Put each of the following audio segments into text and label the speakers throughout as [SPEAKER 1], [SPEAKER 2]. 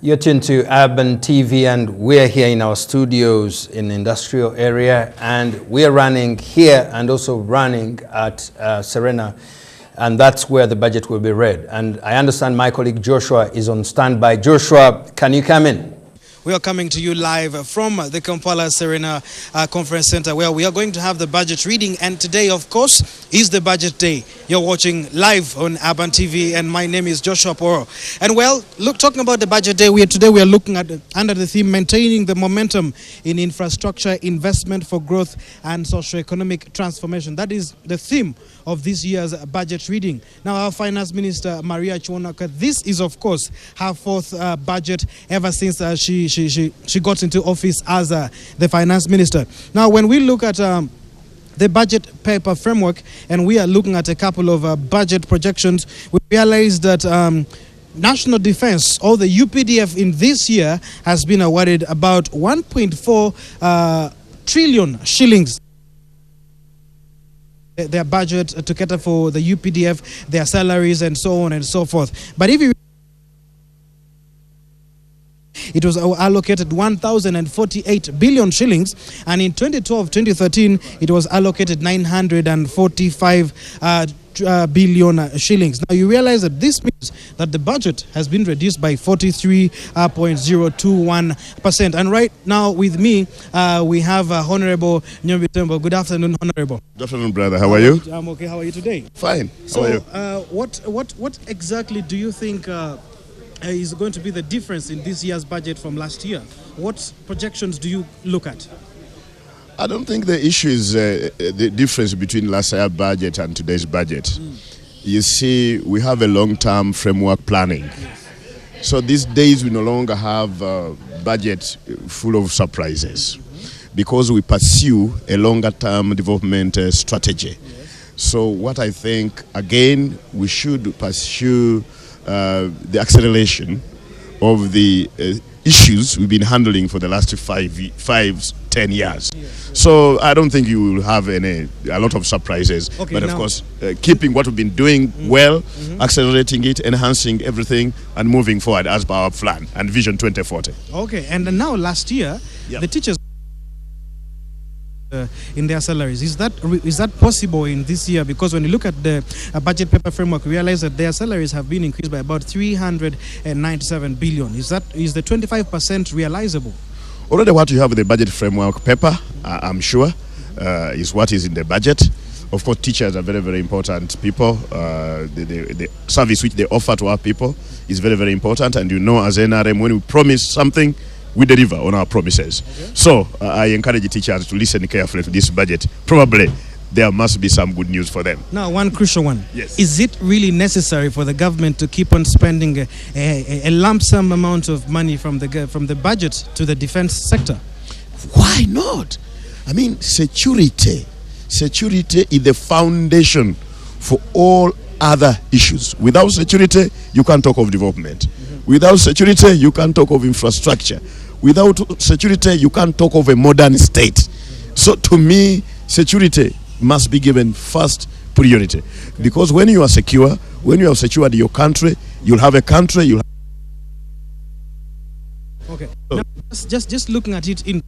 [SPEAKER 1] You're tuned to Urban TV, and we're here in our studios in the industrial area, and we're running here and also running at Serena, and that's where the budget will be read. And I understand my colleague Joshua is on standby. Joshua, can you come in?
[SPEAKER 2] We are coming to you live from the Kampala Serena Conference Center, where we are going to have the budget reading. And today, of course, is the budget day. You're watching live on Urban TV, and my name is Joshua Poro. And well, look, talking about the budget day, today we are looking at under the theme maintaining the momentum in infrastructure investment for growth and socio-economic transformation. That is the theme of this year's budget reading. Now, our Finance Minister Maria Chwonaka, this is, of course, her fourth budget ever since she got into office as the Finance Minister. Now, when we look at the budget paper framework, and we are looking at a couple of budget projections, we realize that national defense, or the UPDF, in this year has been awarded about 1.4 trillion shillings. Their budget to cater for the UPDF, their salaries, and so on and so forth. But if you it was allocated 1,048 billion shillings, and in 2012-2013 it was allocated 945 billion shillings. Now you realize that this means that the budget has been reduced by 43.021%. And right now with me we have Honorable Nyombi Tembo. Good afternoon, Honorable.
[SPEAKER 3] Good afternoon, brother. How are you?
[SPEAKER 2] I'm okay. How are you today?
[SPEAKER 3] Fine.
[SPEAKER 2] So,
[SPEAKER 3] how are you?
[SPEAKER 2] What exactly do you think is going to be the difference in this year's budget from last year? What projections do you look at?
[SPEAKER 3] I don't think the issue is the difference between last year's budget and today's budget. You see, we have a long-term framework planning.
[SPEAKER 2] Yes.
[SPEAKER 3] So these days we no longer have a budget full of surprises because we pursue a longer-term development strategy. Yes. So what I think, again, we should pursue the acceleration of the issues we've been handling for the last 10 years. Yes. So I don't think you will have a lot of surprises. Okay, but of course, keeping what we've been doing well, accelerating it, enhancing everything, and moving forward as per our plan and Vision 2040.
[SPEAKER 2] Okay, and now last year, the teachers in their salaries. Is that possible in this year? Because when you look at the budget paper framework, we realize that their salaries have been increased by about 397 billion. Is the 25% realizable?
[SPEAKER 3] Already what you have in the budget framework paper, I'm sure, is what is in the budget. Of course, teachers are very, very important people. The service which they offer to our people is very, very important. And you know, as NRM, when we promise something, we deliver on our promises. Okay. So I encourage the teachers to listen carefully to this budget. Probably there must be some good news for them. Now,
[SPEAKER 2] one crucial one.
[SPEAKER 3] Yes.
[SPEAKER 2] Is it really necessary for the government to keep on spending a lump sum amount of money from the budget to the defense sector?
[SPEAKER 3] Why not? I mean, security is the foundation for all other issues. Without security, you can't talk of development. Without security, you can't talk of infrastructure. Without security, you can't talk of a modern state. So to me, security must be given first priority. Because when you are secure, when you have secured your country, you'll have a country.
[SPEAKER 2] Okay. Now, just looking at it in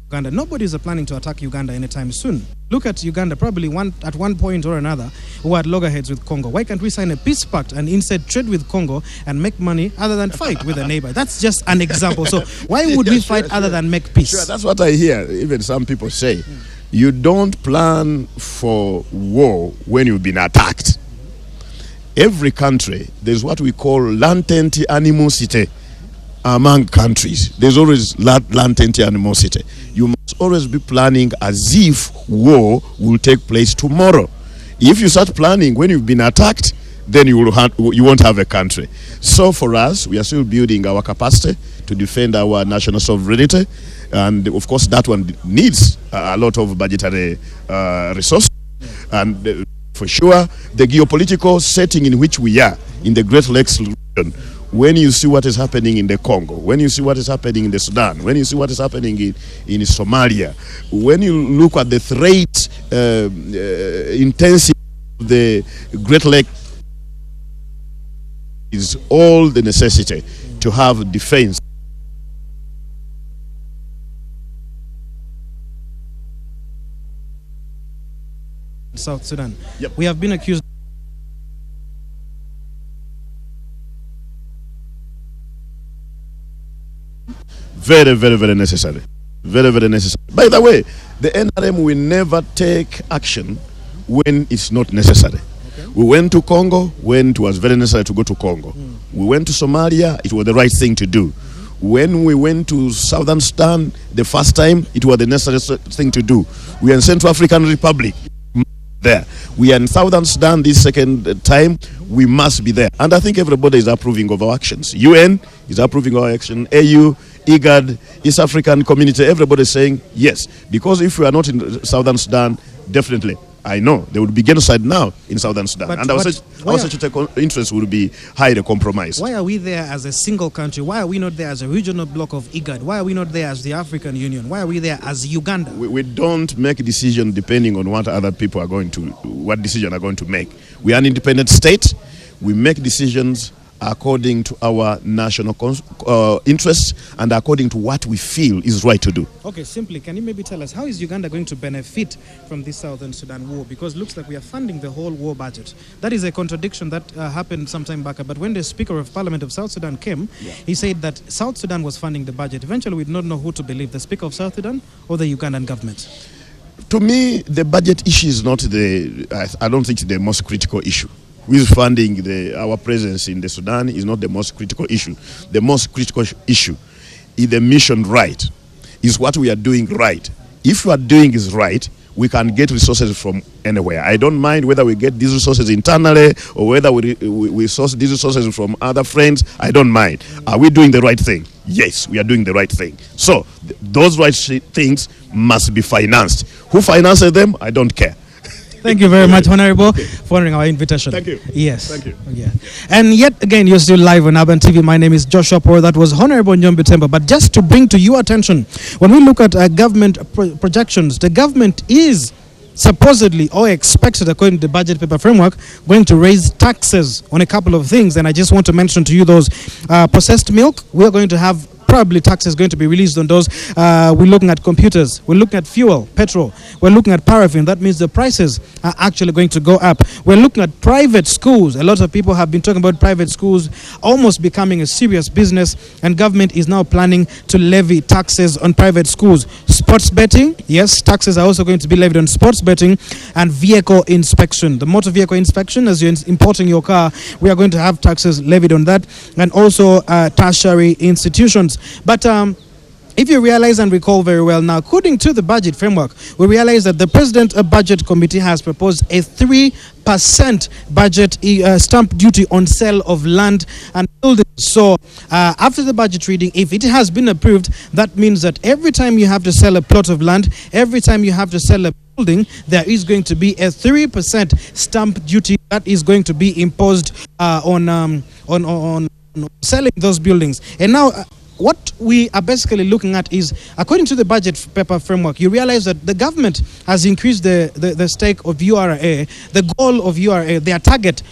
[SPEAKER 2] Uganda, nobody is planning to attack Uganda anytime soon. Look at Uganda, probably at one point or another, who had loggerheads with Congo. Why can't we sign a peace pact and instead trade with Congo and make money other than fight with a neighbor? That's just an example. So why would we fight other than make peace?
[SPEAKER 3] Sure, that's what I hear. Even some people say, you don't plan for war when you've been attacked. Every country, there's what we call latent animosity among countries. There's always latent animosity. You must always be planning as if war will take place tomorrow. If you start planning when you've been attacked, then you won't have a country. So for us, we are still building our capacity to defend our national sovereignty, and of course that one needs a lot of budgetary resources. And for sure, the geopolitical setting in which we are in the Great Lakes region, when you see what is happening in the Congo, when you see what is happening in the Sudan, when you see what is happening in Somalia, when you look at the threat intensity of the Great Lakes is all the necessity to have defense.
[SPEAKER 2] South Sudan.
[SPEAKER 3] Yep.
[SPEAKER 2] We have been accused.
[SPEAKER 3] Very, very, very necessary. Very, very necessary. By the way, the NRM will never take action when it's not necessary. Okay. We went to Congo when it was very necessary to go to Congo. We went to Somalia, it was the right thing to do. When we went to Southern Sudan the first time, it was the necessary thing to do. We are in Central African Republic. There. We are in Southern Sudan this second time, we must be there. And I think everybody is approving of our actions. UN is approving our action, AU, IGAD, East African Community, everybody is saying yes. Because if we are not in Southern Sudan, definitely, I know, there would be genocide now in Southern Sudan.
[SPEAKER 2] But
[SPEAKER 3] and our security interests will be highly compromised.
[SPEAKER 2] Why are we there as a single country? Why are we not there as a regional bloc of IGAD? Why are we not there as the African Union? Why are we there as Uganda?
[SPEAKER 3] We don't make a decision depending on what other people are going to, what decision are going to make. We are an independent state. We make decisions according to our national interests and according to what we feel is right to do.
[SPEAKER 2] Okay, simply, can you maybe tell us, how is Uganda going to benefit from this Southern Sudan war? Because it looks like we are funding the whole war budget. That is a contradiction that happened some time back. But when the Speaker of Parliament of South Sudan came, he said that South Sudan was funding the budget. Eventually, we did not know who to believe, the Speaker of South Sudan or the Ugandan government.
[SPEAKER 3] To me, the budget issue is not I don't think it's the most critical issue. Who is funding our presence in the Sudan is not the most critical issue. The most critical issue is the mission right, is what we are doing right. If we are doing is right, we can get resources from anywhere. I don't mind whether we get these resources internally or whether we source these resources from other friends. I don't mind. Are we doing the right thing? Yes, we are doing the right thing. So those right things must be financed. Who finances them? I don't care.
[SPEAKER 2] Thank you very much, Honorable, for honoring our invitation.
[SPEAKER 3] Thank you.
[SPEAKER 2] Yes.
[SPEAKER 3] Thank you.
[SPEAKER 2] Yeah. And yet again, you're still live on Urban TV. My name is Joshua Poro. That was Honorable Njombe Temba. But just to bring to your attention, when we look at government projections, the government is supposedly or expected, according to the budget paper framework, going to raise taxes on a couple of things. And I just want to mention to you those processed milk. We're going to have probably taxes going to be released on those. We're looking at computers. We're looking at fuel, petrol. We're looking at paraffin. That means the prices are actually going to go up. We're looking at private schools. A lot of people have been talking about private schools almost becoming a serious business, and government is now planning to levy taxes on private schools. Sports betting, yes, taxes are also going to be levied on sports betting, and vehicle inspection. The motor vehicle inspection, as you're importing your car, we are going to have taxes levied on that, and also tertiary institutions. But if you realize and recall very well now, according to the budget framework, we realize that the President Budget Committee has proposed a 3% budget stamp duty on sale of land and buildings. So after the budget reading, if it has been approved, that means that every time you have to sell a plot of land, every time you have to sell a building, there is going to be a 3% stamp duty that is going to be imposed on selling those buildings. And now what we are basically looking at is, according to the budget paper framework, you realize that the government has increased the stake of URA, the goal of URA, their target.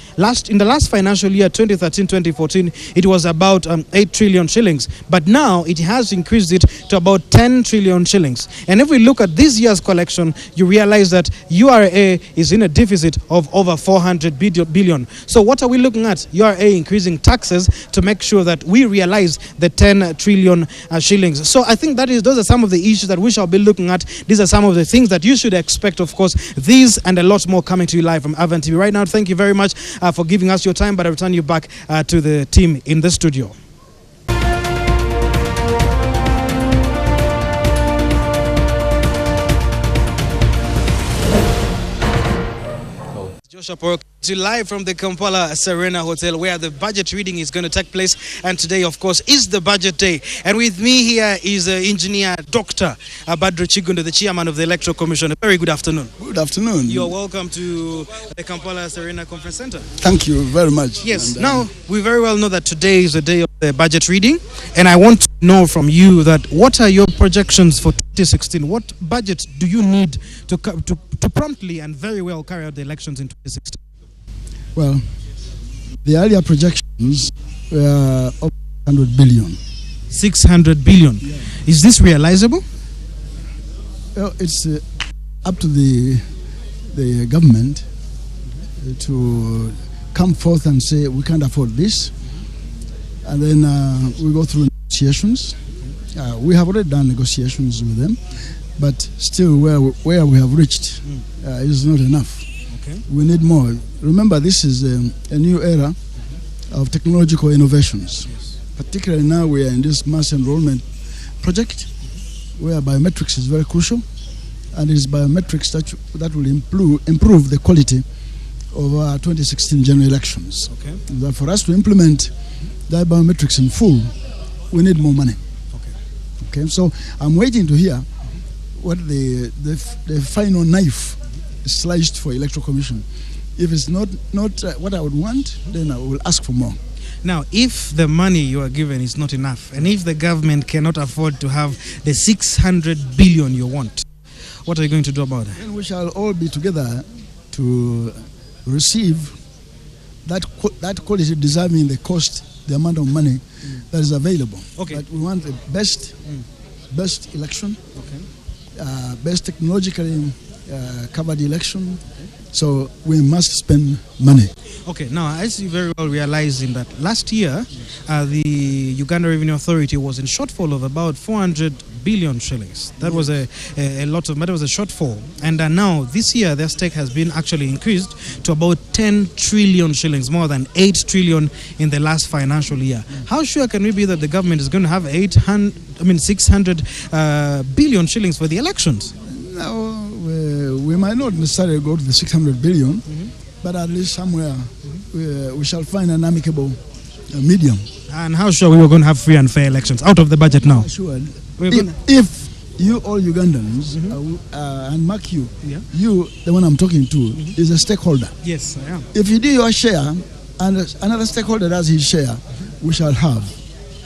[SPEAKER 2] In the last financial year, 2013-2014, it was about 8 trillion shillings. But now it has increased it to about 10 trillion shillings. And if we look at this year's collection, you realize that URA is in a deficit of over 400 billion. So what are we looking at? URA increasing taxes to make sure that we realize the 10 trillion shillings. So I think those are some of the issues that we shall be looking at. These are some of the things that you should expect, of course. These and a lot more coming to you live from Urban TV right now. Thank you very much for giving us your time, but I return you back to the team in the studio. Joshua Poro, live from the Kampala Serena Hotel, where the budget reading is going to take place. And today, of course, is the budget day. And with me here is engineer Dr. Badru Chigundo, the chairman of the Electoral Commission. A very good afternoon.
[SPEAKER 4] Good afternoon.
[SPEAKER 2] You're welcome to the Kampala Serena Conference Center.
[SPEAKER 4] Thank you very much.
[SPEAKER 2] Yes. And, now, we very well know that today is the day of the budget reading. And I want to know from you that what are your projections for 2016? What budget do you need to promptly and very well carry out the elections in 2016?
[SPEAKER 4] Well, The earlier projections were up 100 billion.
[SPEAKER 2] 600 billion.
[SPEAKER 4] Yeah.
[SPEAKER 2] Is this realizable?
[SPEAKER 4] Well, it's up to the government to come forth and say we can't afford this, and then we go through negotiations. We have already done negotiations with them, but still where we have reached is not enough.
[SPEAKER 2] Okay.
[SPEAKER 4] We need more. Remember, this is a new era of technological innovations.
[SPEAKER 2] Yes.
[SPEAKER 4] Particularly now we are in this mass enrollment project where biometrics is very crucial, and it is biometrics that will improve the quality of our 2016 general elections.
[SPEAKER 2] Okay.
[SPEAKER 4] That for us to implement that biometrics in full, we need more money. Okay. So I'm waiting to hear what the final knife is sliced for Electoral Commission. If it's not what I would want, then I will ask for more.
[SPEAKER 2] Now, if the money you are given is not enough, and if the government cannot afford to have the 600 billion you want, what are you going to do about it?
[SPEAKER 4] Then we shall all be together to receive that quality deserving the cost, the amount of money that is available.
[SPEAKER 2] Okay.
[SPEAKER 4] But we want the best election,
[SPEAKER 2] Okay.
[SPEAKER 4] best technologically covered election. So we must spend money.
[SPEAKER 2] Okay, now as you very well realize in that last year, the Uganda Revenue Authority was in shortfall of about 400 billion shillings. That was a lot of money, that was a shortfall. And now this year their stake has been actually increased to about 10 trillion shillings, more than 8 trillion in the last financial year. How sure can we be that the government is going to have 600 billion shillings for the elections?
[SPEAKER 4] Now, we might not necessarily go to the 600 billion, but at least somewhere we shall find an amicable medium.
[SPEAKER 2] And how sure we were going to have free and fair elections out of the budget now?
[SPEAKER 4] Sure.
[SPEAKER 2] We're gonna-
[SPEAKER 4] If you all Ugandans, and mark you,
[SPEAKER 2] Yeah.
[SPEAKER 4] you, the one I'm talking to, is a stakeholder.
[SPEAKER 2] Yes, I am.
[SPEAKER 4] If you do your share and another stakeholder does his share, we shall have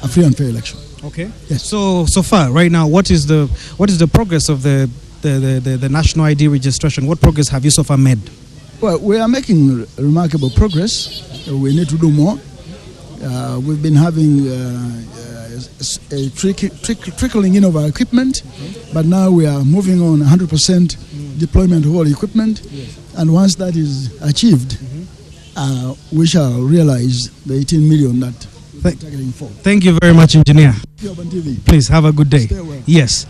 [SPEAKER 4] a free and fair election.
[SPEAKER 2] Okay.
[SPEAKER 4] Yes.
[SPEAKER 2] So far, right now, what is the progress of the national ID registration? What progress have you so far made?
[SPEAKER 4] Well, we are making remarkable progress. We need to do more. We've been having a trickling in of our equipment, but now we are moving on 100% deployment of all equipment. And once that is achieved, we shall realize the 18 million that we're targeting for.
[SPEAKER 2] Thank you very much, Engineer.
[SPEAKER 4] Urban TV.
[SPEAKER 2] Please have a good day.
[SPEAKER 4] Stay well.
[SPEAKER 2] Yes.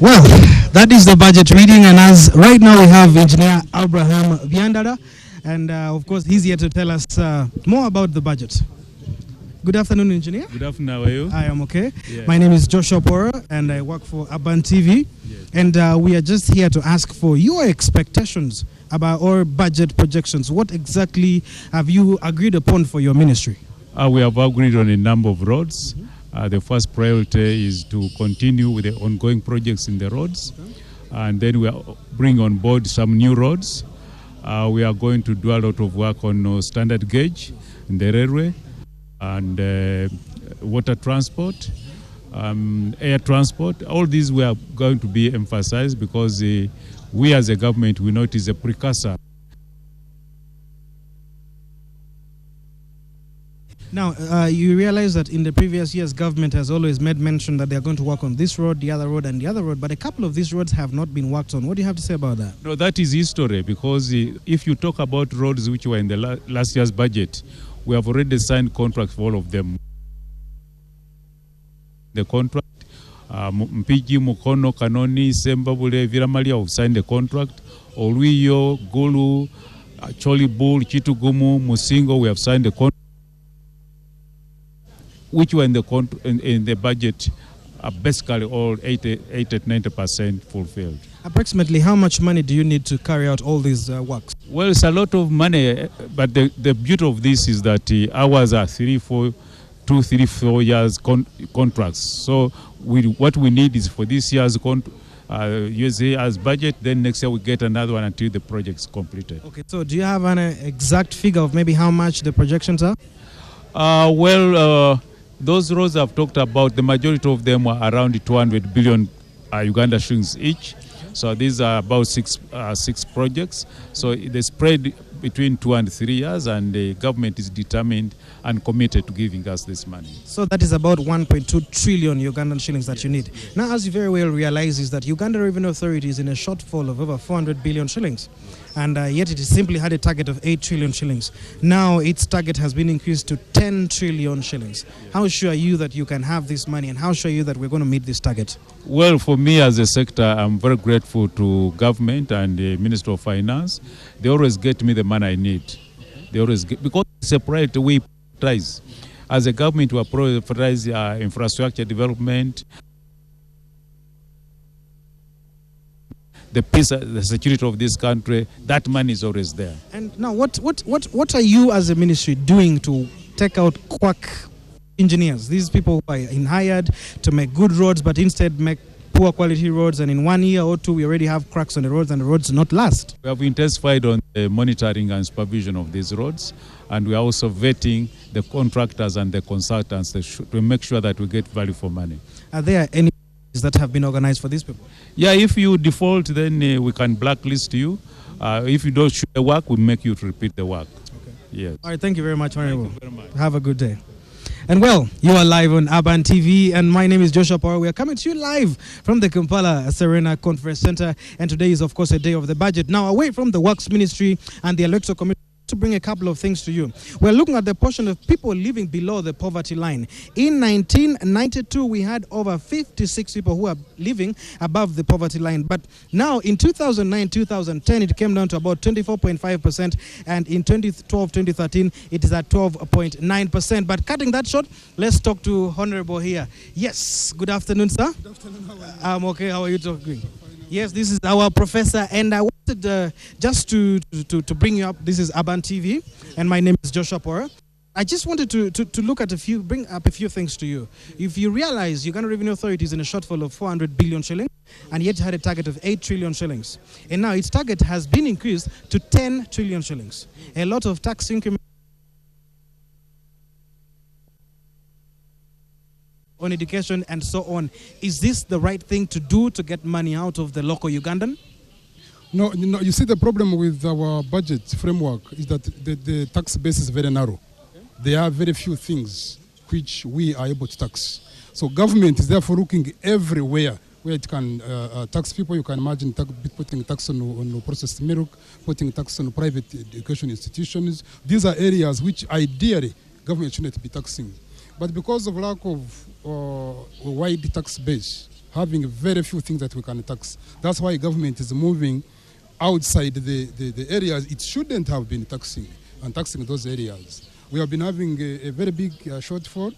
[SPEAKER 2] Well, that is the budget reading, and as right now we have Engineer Abraham Viandara, and of course he's here to tell us more about the budget. Good afternoon, Engineer.
[SPEAKER 5] Good afternoon, how are you?
[SPEAKER 2] I am okay.
[SPEAKER 5] Yeah.
[SPEAKER 2] My name is Joshua Poro, and I work for Urban TV.
[SPEAKER 5] Yes.
[SPEAKER 2] And we are just here to ask for your expectations about our budget projections. What exactly have you agreed upon for your ministry?
[SPEAKER 5] We have agreed on a number of roads. The first priority is to continue with the ongoing projects in the roads. And then we are bring on board some new roads. We are going to do a lot of work on standard gauge in the railway and water transport, air transport. All these we are going to be emphasized because we as a government, we know it is a precursor.
[SPEAKER 2] Now, you realize that in the previous years, government has always made mention that they are going to work on this road, the other road, and the other road, but a couple of these roads have not been worked on. What do you have to say about that?
[SPEAKER 5] No, that is history, because if you talk about roads which were in the last year's budget, we have already signed contracts for all of them. The contract, Mpigi, Mukono, Kanoni, Sembabule, Viramalia have signed the contract. Oluyo, Gulu, Cholibul, Chitugumu, Musingo, we have signed the contract, which were in the budget are basically all 80-90% fulfilled.
[SPEAKER 2] Approximately how much money do you need to carry out all these works?
[SPEAKER 5] Well, it's a lot of money, but the beauty of this is that ours are 2-3-4 years contracts. So what we need is for this year's USA as budget, then next year we get another one until the project is completed.
[SPEAKER 2] Okay, so do you have an exact figure of maybe how much the projections are?
[SPEAKER 5] Those roads I've talked about, the majority of them are around 200 billion Uganda shillings each. So these are about six projects. So they spread between 2 and 3 years, and the government is determined and committed to giving us this money.
[SPEAKER 2] So that is about 1.2 trillion Ugandan shillings that you need. Now, as you very well realize, is that Uganda Revenue Authority is in a shortfall of over 400 billion shillings. And yet it simply had a target of 8 trillion shillings. Now its target has been increased to 10 trillion shillings. How sure are you that you can have this money, and how sure are you that we're going to meet this target?
[SPEAKER 5] Well, for me as a sector, I'm very grateful to government and the Minister of Finance. They always get me the money I need. They always get, because it's a priority we prioritize. As a government, we prioritize infrastructure development, the peace, the security of this country. That money is always there.
[SPEAKER 2] And now, what are you as a ministry doing to take out quack engineers? These people who are hired to make good roads, but instead make poor quality roads, and in 1 year or two we already have cracks on the roads and the roads not last.
[SPEAKER 5] We have intensified on the monitoring and supervision of these roads, and we are also vetting the contractors and the consultants to make sure that we get value for money.
[SPEAKER 2] Are there any that have been organized for these people?
[SPEAKER 5] Yeah, if you default, then we can blacklist you. If you don't show the work, we make you to repeat the work. Okay. Yes.
[SPEAKER 2] All right, thank you very much, Honorable.
[SPEAKER 5] Thank you very much.
[SPEAKER 2] Have a good day. And well, you are live on Aban TV, and my name is Joshua Poro. We are coming to you live from the Kampala Serena Conference Center, and today is, of course, a day of the budget. Now, away from the Works Ministry and the Electoral Commission, to bring a couple of things to you. We're looking at the portion of people living below the poverty line. In 1992, we had over 56 people who are living above the poverty line. But now in 2009-2010, it came down to about 24.5%. And in 2012-2013, it is at 12.9%. But cutting that short, let's talk to Honorable here. Yes, good afternoon, sir.
[SPEAKER 6] Good afternoon, how are you?
[SPEAKER 2] I'm okay, how are you talking? Yes, this is our professor, and I wanted just to bring you up. This is Aban TV, and my name is Joshua Poro. I just wanted to look at bring up a few things to you. If you realize Uganda Revenue Authority is in a shortfall of 400 billion shillings, and yet had a target of 8 trillion shillings. And now its target has been increased to 10 trillion shillings. A lot of tax increments on education and so on. Is this the right thing to do to get money out of the local Ugandan?
[SPEAKER 6] No, you see, the problem with our budget framework is that the tax base is very narrow. Okay. There are very few things which we are able to tax. So government is therefore looking everywhere where it can tax people. You can imagine putting tax on processed milk, putting tax on private education institutions. These are areas which ideally government shouldn't be taxing. But because of lack of a wide tax base, having very few things that we can tax, that's why government is moving outside the areas it shouldn't have been taxing, and taxing those areas. We have been having a very big shortfall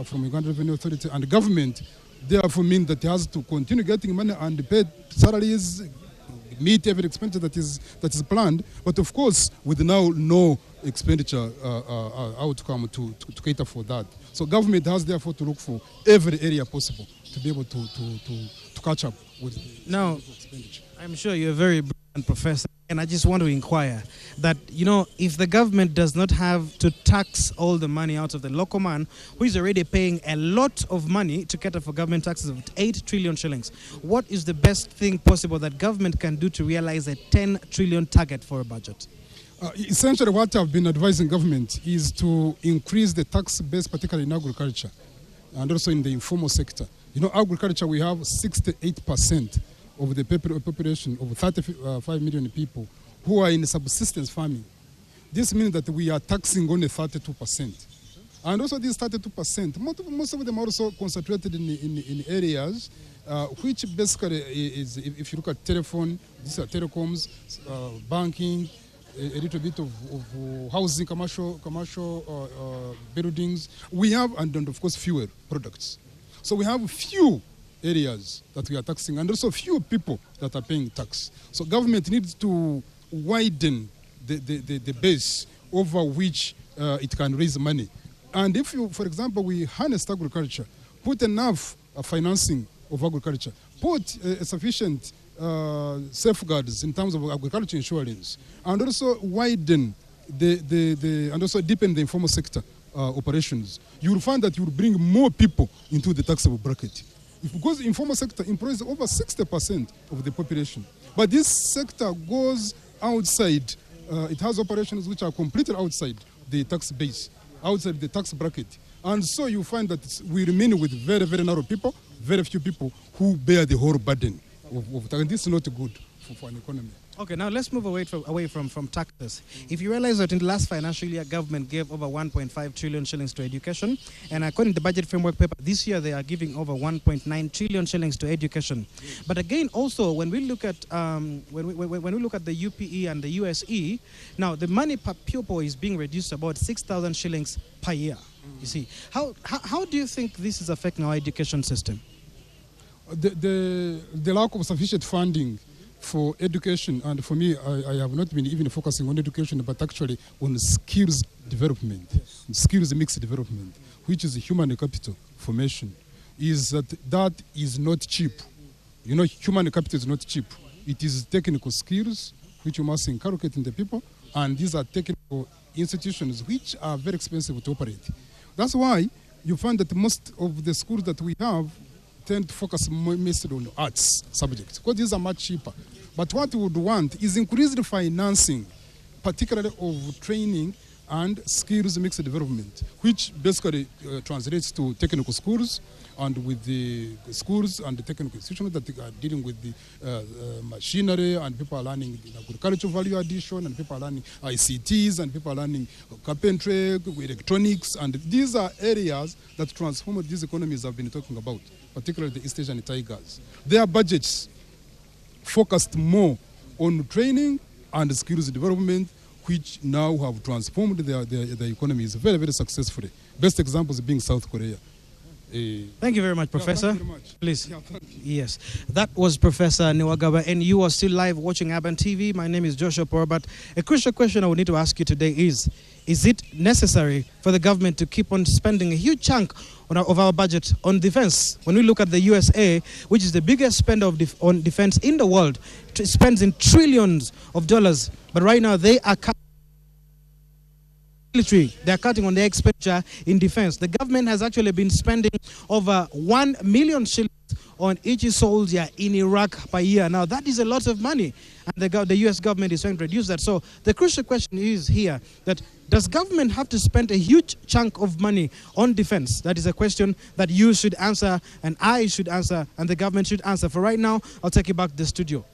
[SPEAKER 6] from Uganda Revenue Authority, and the government therefore means that it has to continue getting money and pay salaries, meet every expenditure that is planned, but of course with now no expenditure outcome to cater for that. So government has therefore to look for every area possible to be able to catch up with
[SPEAKER 2] now
[SPEAKER 6] expenditure.
[SPEAKER 2] I'm sure you're a very brilliant professor, and I just want to inquire that, you know, if the government does not have to tax all the money out of the local man, who is already paying a lot of money to cater for government taxes of 8 trillion shillings, what is the best thing possible that government can do to realize a 10 trillion target for a budget?
[SPEAKER 6] Essentially, what I've been advising government is to increase the tax base, particularly in agriculture and also in the informal sector. You know, agriculture, we have 68% of the population of 35 million people who are in subsistence farming. This means that we are taxing only 32%. And also these 32%, most of them are also concentrated in areas which basically is, if you look at telephone, these are telecoms, banking, a little bit of housing, commercial buildings. We have, and of course, fuel products. So we have few areas that we are taxing, and also few people that are paying tax. So government needs to widen the base over which it can raise money. And if you, for example, we harness agriculture, put enough financing of agriculture, put sufficient safeguards in terms of agriculture insurance, and also widen and also deepen the informal sector operations, you will find that you will bring more people into the taxable bracket. Because the informal sector employs over 60% of the population. But this sector goes outside it has operations which are completely outside the tax base, outside the tax bracket. And so you find that we remain with very, very narrow people, very few people who bear the whole burden of tax. And this is not good for an economy.
[SPEAKER 2] Okay, now let's move away from taxes. If you realize that in the last financial year, government gave over 1.5 trillion shillings to education, and according to the budget framework paper, this year they are giving over 1.9 trillion shillings to education. But again, also when we look at when we look at the UPE and the USE, now the money per pupil is being reduced about 6,000 shillings per year. You see, how do you think this is affecting our education system?
[SPEAKER 6] The lack of sufficient funding for education, and for me, I have not been even focusing on education, but actually on skills development, skills mixed development, which is human capital formation, is that is not cheap. You know, human capital is not cheap. It is technical skills which you must inculcate in the people, and these are technical institutions which are very expensive to operate. That's why you find that most of the schools that we have tend to focus mostly on arts subjects, because these are much cheaper. But what we would want is increased financing, particularly of training and skills mixed development, which basically translates to technical schools, and with the schools and the technical institutions that are dealing with the machinery, and people are learning agricultural value addition, and people are learning ICTs, and people are learning carpentry, electronics, and these are areas that transform these economies I've been talking about, particularly the East Asian tigers. Their budgets focused more on training and skills development, which now have transformed their economies very, very successfully. Best examples being South Korea.
[SPEAKER 2] Thank you very much, Professor.
[SPEAKER 6] Thank you very much.
[SPEAKER 2] Please.
[SPEAKER 6] Yeah, thank you.
[SPEAKER 2] Yes, that was Professor Niwagaba, and you are still live watching Aban TV. My name is Joshua Poro, but a crucial question I would need to ask you today is it necessary for the government to keep on spending a huge chunk of our budget on defense? When we look at the USA, which is the biggest spender on defense in the world, it spends in trillions of dollars, but right now they are cutting military. They are cutting on their expenditure in defense. The government has actually been spending over 1 million shillings on each soldier in Iraq per year. Now, that is a lot of money, and the U.S. government is trying to reduce that. So the crucial question is here that does government have to spend a huge chunk of money on defense? That is a question that you should answer, and I should answer, and the government should answer. For right now, I'll take you back to the studio.